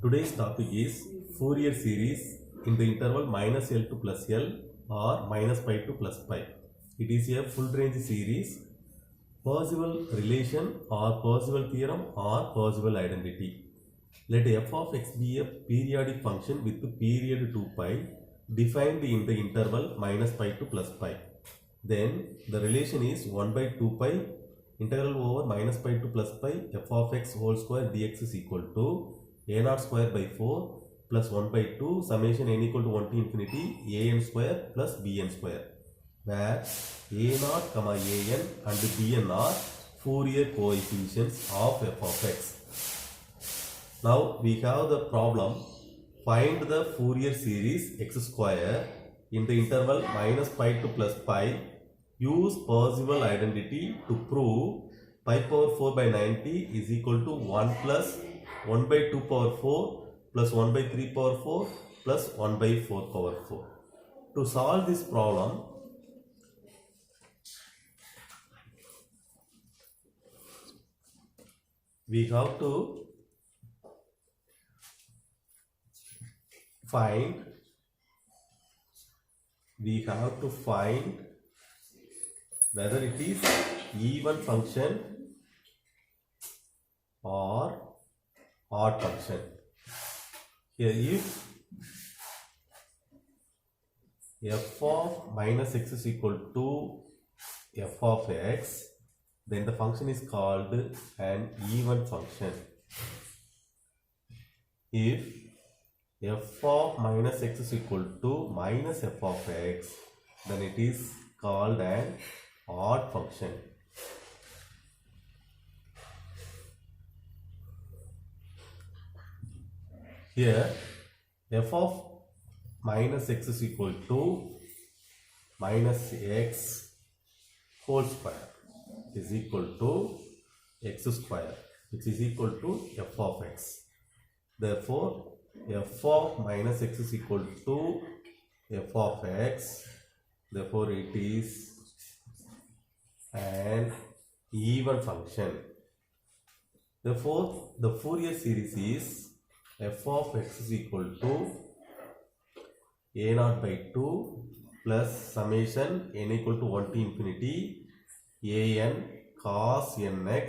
Today's topic is Fourier series in the interval minus L to plus L or minus pi to plus pi. It is a full range series. Percival relation or Percival theorem or Percival identity. Let f of x be a periodic function with period 2 pi defined in the interval minus pi to plus pi. Then the relation is 1 by 2 pi integral over minus pi to plus pi f of x whole square dx is equal to a naught square by 4 plus 1 by 2 summation n equal to 1 to infinity a n square plus b n square, where a naught comma a n and b n are Fourier coefficients of f of x. Now we have the problem: find the Fourier series x square in the interval minus pi to plus pi. Use Percival identity to prove pi power 4 by 90 is equal to 1 plus 1 by 2 power 4 plus 1 by 3 power 4 plus 1 by 4 power 4. To solve this problem, we have to find whether it is even function or odd function. Here, if f of minus x is equal to f of x, then the function is called an even function. If f of minus x is equal to minus f of x, then it is called an odd function. Here f of minus x is equal to minus x whole square is equal to x square, which is equal to f of x. Therefore f of minus x is equal to f of x. Therefore it is an even function. Therefore the Fourier series is f of x is equal to a naught by 2 plus summation n equal to 1 to infinity a n cos nx,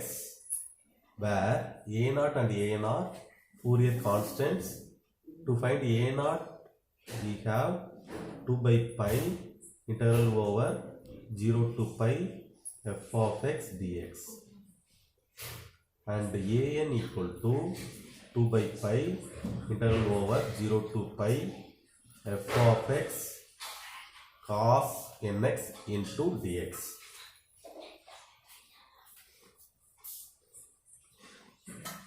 where a naught and a n are Fourier constants. To find a naught, we have 2 by pi integral over 0 to pi f of x dx, and a n equal to 2 by pi integral over 0 to pi f of x cos nx into dx.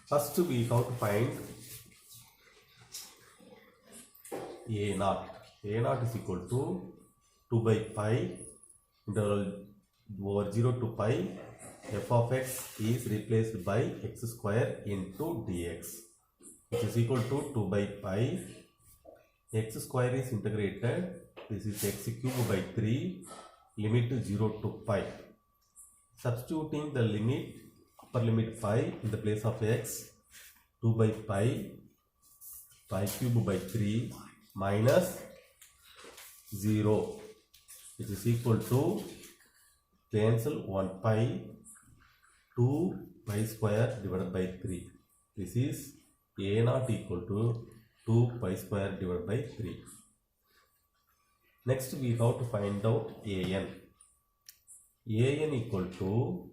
First we have to find a naught. A naught is equal to 2 by pi integral over 0 to pi f of x is replaced by x square into dx, which is equal to 2 by pi. X square is integrated. This is x cube by 3, limit 0 to pi. Substituting the limit, upper limit pi in the place of x, 2 by pi cube by 3 minus 0, which is equal to cancel 1 pi, 2 pi square divided by 3. This is a naught equal to 2 pi square divided by 3. Next we have to find out a n. A n equal to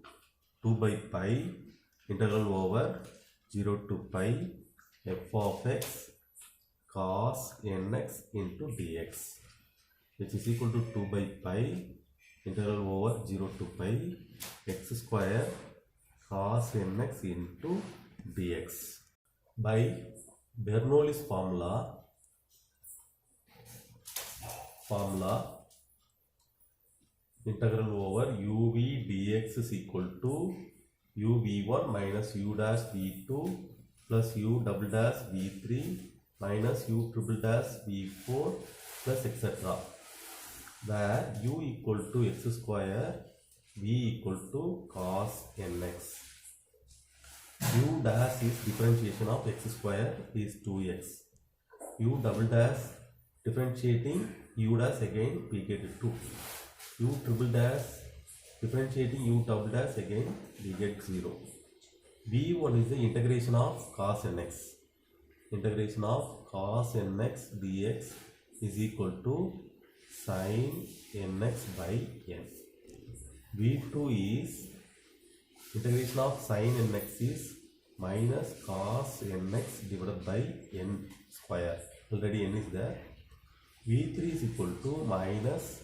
2 by pi integral over 0 to pi f of x cos nx into dx, which is equal to 2 by pi integral over 0 to pi x square cos nx into dx. By Bernoulli's formula integral over uv dx is equal to uv1 minus u dash v2 plus u double dash v3 minus u triple dash v4 plus etc., where u equal to x square, v equal to cos nx. u dash is differentiation of x square is 2x. U double dash differentiating u dash again we get 2. U triple dash differentiating u double dash again we get 0. V1 is the integration of cos nx. Integration of cos nx dx is equal to sin nx by n. V2 is integration of sin nx is minus cos nx divided by n square. Already n is there. V3 is equal to minus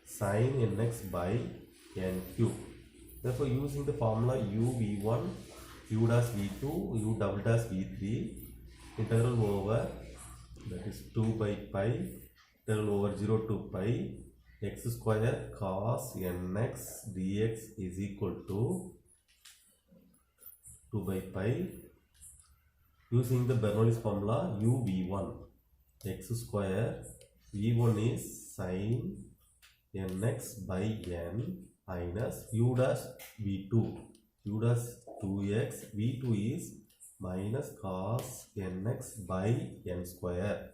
sin nx by n cube. Therefore, using the formula u v1, u dash v2, u double dash v3, integral over, that is 2 by pi, integral over 0 to pi, x square cos nx dx is equal to 2 by pi. Using the Bernoulli's formula u v1, x square, v1 is sin nx by n minus u dash v2, u dash 2x, v2 is minus cos nx by n square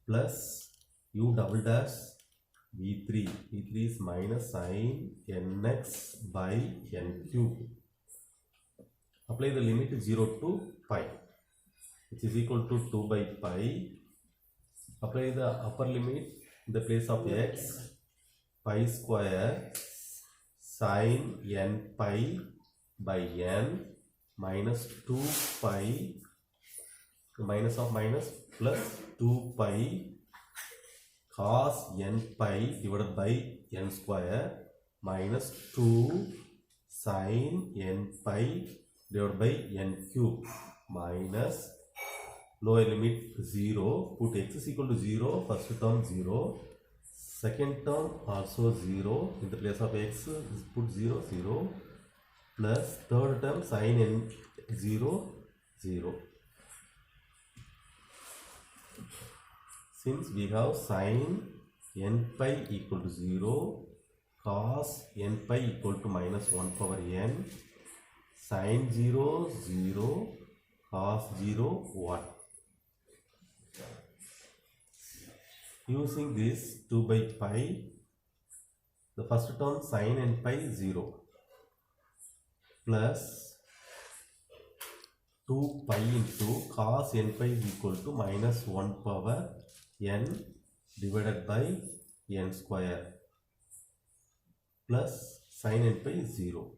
plus u double dash v3, v3 is minus sin nx by n cube. Apply the limit 0 to pi, which is equal to 2 by pi. Apply the upper limit in the place of x, pi square sin n pi by n minus 2 pi, minus of minus, plus 2 pi cos n pi divided by n square minus 2 sin n pi divided by n cube minus lower limit 0. Put x is equal to 0, first term 0, second term also 0, in the place of x put 0, 0, plus third term sin n 0, 0. Since we have sin n pi equal to 0, cos n pi equal to minus 1 power n, sin 0, 0, cos 0, 1. Using this 2 by pi, the first term sin n pi 0 plus 2 pi into cos n pi is equal to minus 1 power n divided by n square plus sin n pi is 0,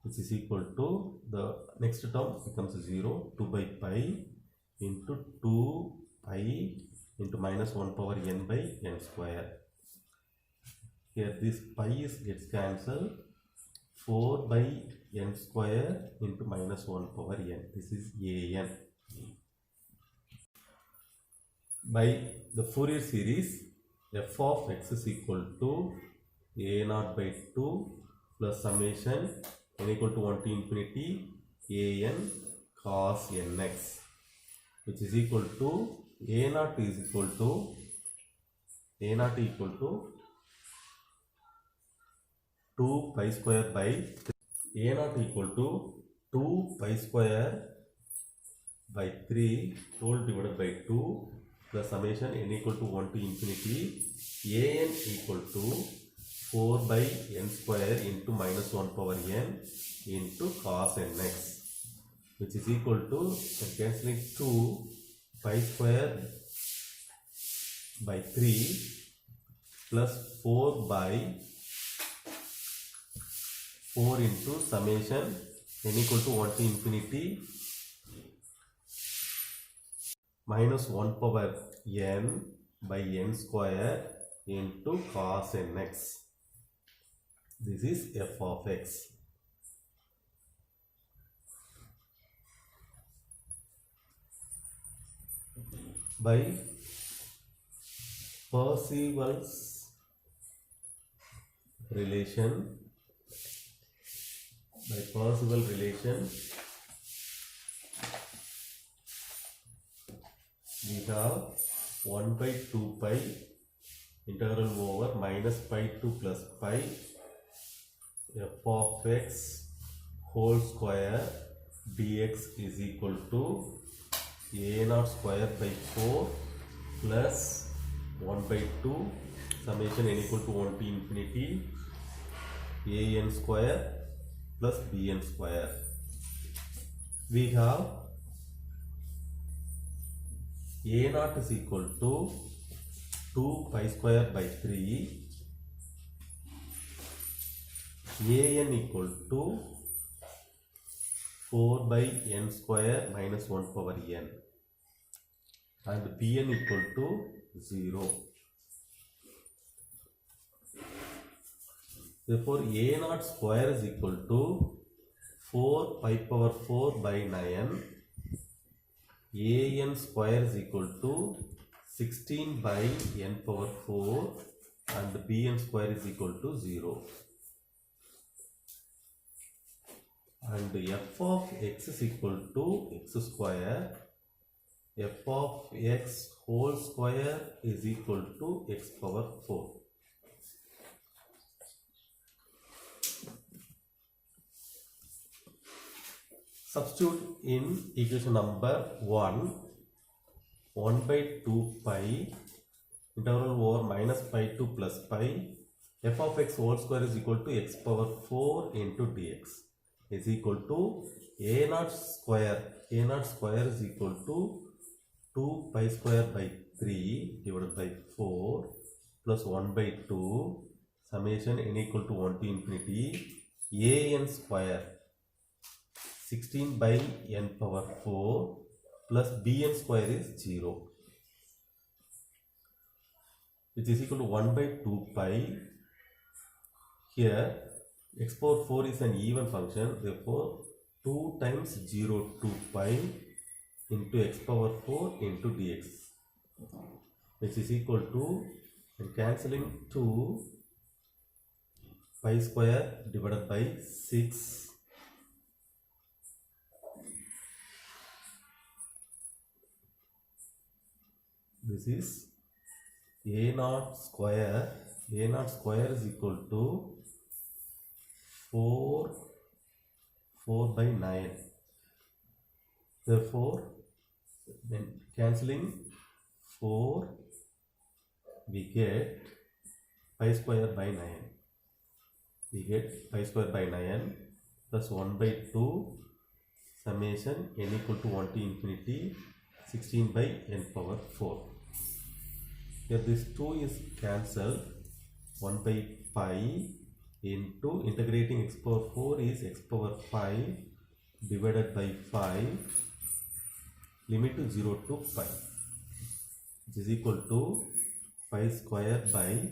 which is equal to the next term becomes 0, 2 by pi into 2 pi into minus 1 power n by n square. Here this pi gets cancelled, 4 by n square into minus 1 power n. This is an. By the Fourier series, f of x is equal to a0 by 2 plus summation n equal to 1 to infinity an cos nx, which is equal to a0 is equal to 2 pi square by 3. A0 equal to 2 pi square by 3 whole divided by 2 plus summation n equal to 1 to infinity an equal to 4 by n square into minus 1 power n into cos nx, which is equal to cancelling 2 pi square by 3 plus 4 by 4 into summation n equal to 1 to infinity minus 1 power n by n square into cos nx. This is f of x. By Parseval's relation, we have 1 by 2 pi integral over minus pi to plus pi f of x whole square dx is equal to a naught square by 4 plus 1 by 2 summation n equal to 1 to infinity a n square plus b n square. We have a naught is equal to 2 pi square by 3, a n equal to 4 by n square minus 1 power n, and b n equal to 0. Therefore, a naught square is equal to 4 pi power 4 by 9, a n square is equal to 16 by n power 4, and b n square is equal to 0. And f of x is equal to x square, f of x whole square is equal to x power 4. Substitute in equation number 1, 1 by 2 pi integral over minus pi to plus pi, f of x whole square is equal to x power 4 into dx is equal to a naught square. A naught square is equal to 2 pi square by 3 divided by 4 plus 1 by 2 summation n equal to 1 to infinity a n square 16 by n power 4 plus b n square is 0, which is equal to 1 by 2 pi. Here x power 4 is an even function, therefore 2 times 0 2 pi into x power 4 into dx, which is equal to, and cancelling 2 pi square divided by 6 . This is a naught square. A naught square is equal to 4 by 9. Therefore, when cancelling 4, we get pi square by 9. We get pi square by 9 plus 1 by 2 summation n equal to 1 to infinity 16 by n power 4. Here this 2 is cancelled, 1 by pi into integrating x power 4 is x power 5 divided by 5, limit to 0 to pi, which is equal to pi square by,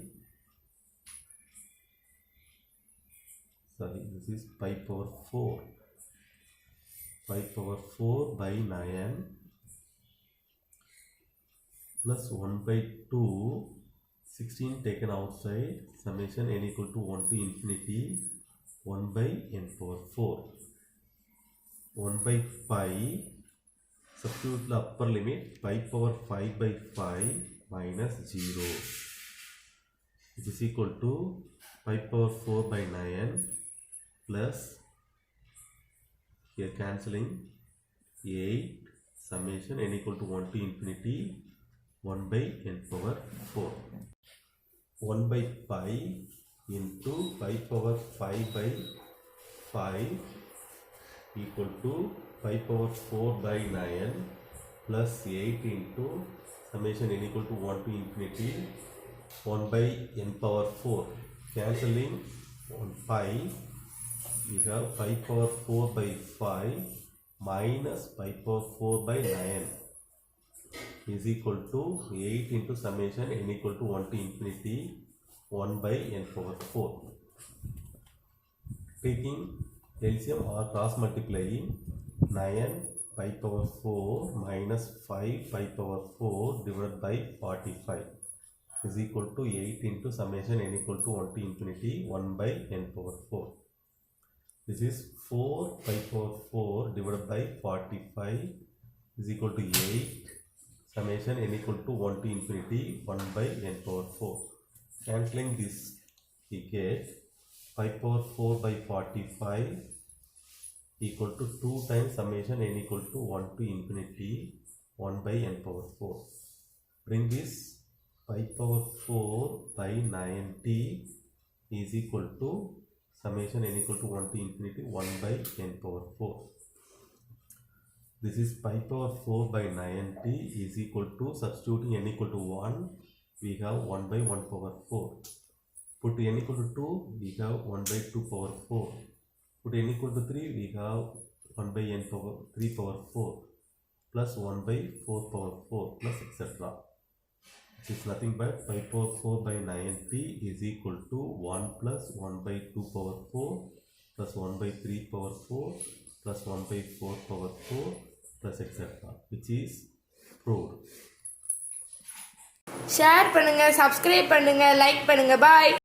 this is pi power 4, pi power 4 by 9 plus 1 by 2, 16 taken outside, summation n equal to 1 to infinity 1 by n power 4. 1 by pi, substitute the upper limit, pi power 5 by 5 minus 0, which is equal to pi power 4 by 9 plus, here cancelling 8, summation n equal to 1 to infinity 1 by n power 4. 1 by pi into pi power 5 by 5 equal to pi power 4 by 9 plus 8 into summation n equal to 1 to infinity 1 by n power 4. Cancelling 1 pi, we have pi power 4 by 5 minus pi power 4 by 9 is equal to 8 into summation n equal to 1 to infinity 1 by n power 4. Taking LCM or cross multiplying, 9 pi power 4 minus 5 pi power 4 divided by 45 is equal to 8 into summation n equal to 1 to infinity 1 by n power 4. This is 4 pi power 4 divided by 45 is equal to 8, summation n equal to 1 to infinity 1 by n power 4. Cancelling this, we get pi power 4 by 45 equal to 2 times summation n equal to 1 to infinity 1 by n power 4. Bring this pi power 4 by 90 is equal to summation n equal to 1 to infinity 1 by n power 4. This is pi power 4 by 90 is equal to, substituting n equal to 1, we have 1 by 1 power 4. Put n equal to 2, we have 1 by 2 power 4. Put n equal to 3, we have 1 by n power 3 power 4 plus 1 by 4 power 4 plus etc. Which is nothing but pi power 4 by 90 is equal to 1 plus 1 by 2 power 4 plus 1 by 3 power 4 plus 1 by 4 power 4 plus etc. which is proved. Share பண்ணுங்க, subscribe பண்ணுங்க, like பண்ணுங்க. பாய்.